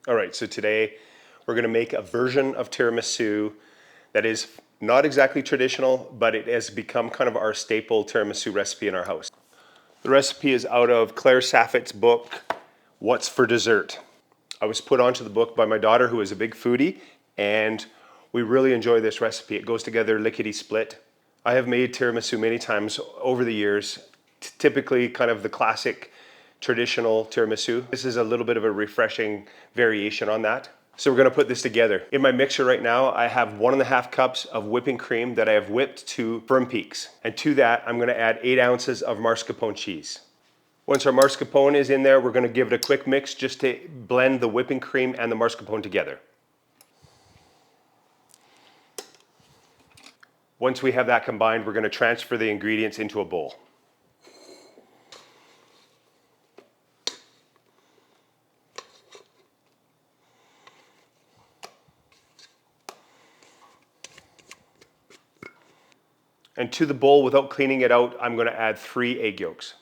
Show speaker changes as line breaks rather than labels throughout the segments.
All right, so today we're going to make a version of tiramisu that is not exactly traditional, but it has become kind of our staple tiramisu recipe in our house. The recipe is out of Claire Saffitz's book, What's for Dessert? I was put onto the book by my daughter, who is a big foodie, and we really enjoy this recipe. It goes together lickety split. I have made tiramisu many times over the years, typically kind of the classic traditional tiramisu. This is a little bit of a refreshing variation on that. So we're gonna put this together. In my mixer right now, I have 1.5 cups of whipping cream that I have whipped to firm peaks. And to that, I'm gonna add 8 ounces of mascarpone cheese. Once our mascarpone is in there, we're gonna give it a quick mix just to blend the whipping cream and the mascarpone together. Once we have that combined, we're gonna transfer the ingredients into a bowl. And to the bowl, without cleaning it out, I'm gonna add 3 egg yolks.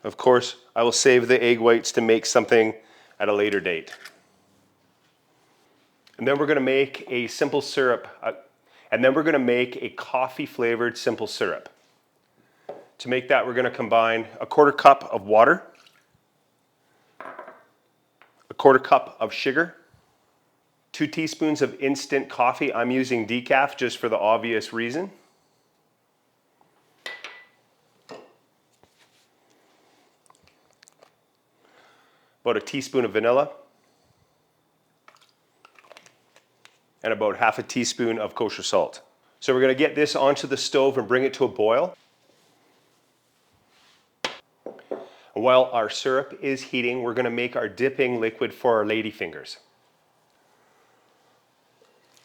Of course, I will save the egg whites to make something at a later date. And then we're gonna make a simple syrup, and then we're gonna make a coffee flavored simple syrup. To make that, we're gonna combine a 1/4 cup of water, a 1/4 cup of sugar, 2 teaspoons of instant coffee. I'm using decaf just for the obvious reason. About a teaspoon of vanilla, and about 1/2 teaspoon of kosher salt. So we're gonna get this onto the stove and bring it to a boil. And while our syrup is heating, we're gonna make our dipping liquid for our lady fingers.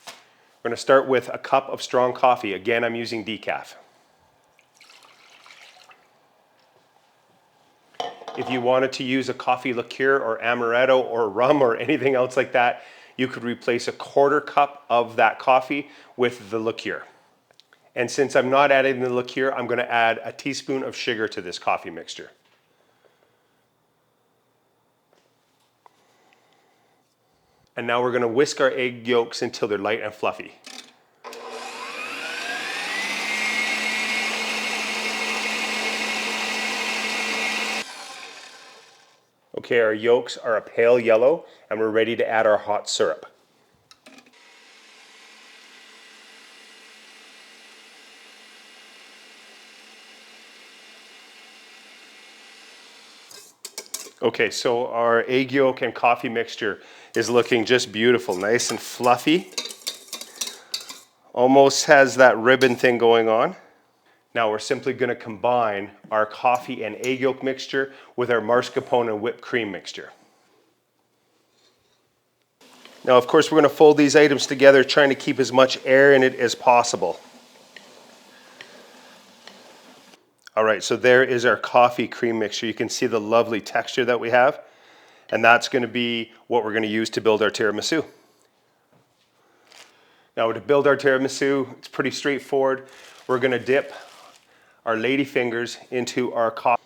We're gonna start with a cup of strong coffee. Again, I'm using decaf. If you wanted to use a coffee liqueur or amaretto or rum or anything else like that, you could replace a 1/4 cup of that coffee with the liqueur. And since I'm not adding the liqueur, I'm gonna add a teaspoon of sugar to this coffee mixture. And now we're gonna whisk our egg yolks until they're light and fluffy. Okay, our yolks are a pale yellow, and we're ready to add our hot syrup. Okay, so our egg yolk and coffee mixture is looking just beautiful, nice and fluffy. Almost has that ribbon thing going on. Now we're simply gonna combine our coffee and egg yolk mixture with our mascarpone and whipped cream mixture. Now, of course, we're gonna fold these items together, trying to keep as much air in it as possible. All right, so there is our coffee cream mixture. You can see the lovely texture that we have, and that's gonna be what we're gonna use to build our tiramisu. Now, to build our tiramisu, it's pretty straightforward. We're gonna dip our lady fingers into our coffee.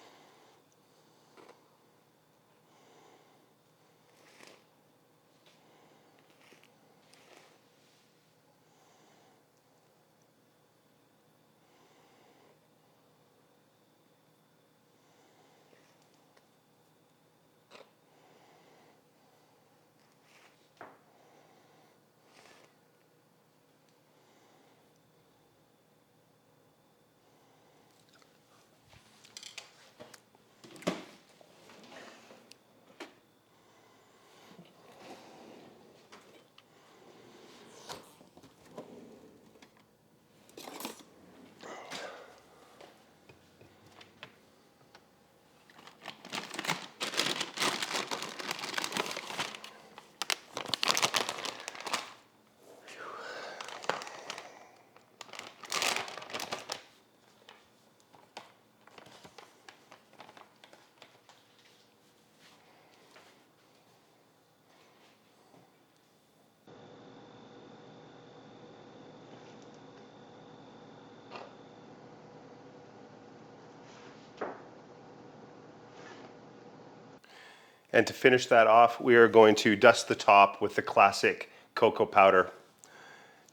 And to finish that off, we are going to dust the top with the classic cocoa powder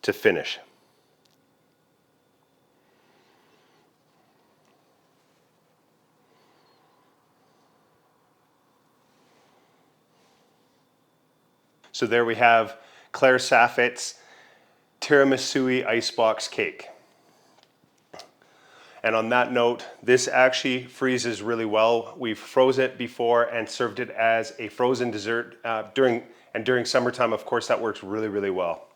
to finish. So there we have Claire Saffitz Tiramisu icebox cake. And on that note, this actually freezes really well. We've froze it before and served it as a frozen dessert during summertime. Of course, that works really, really well.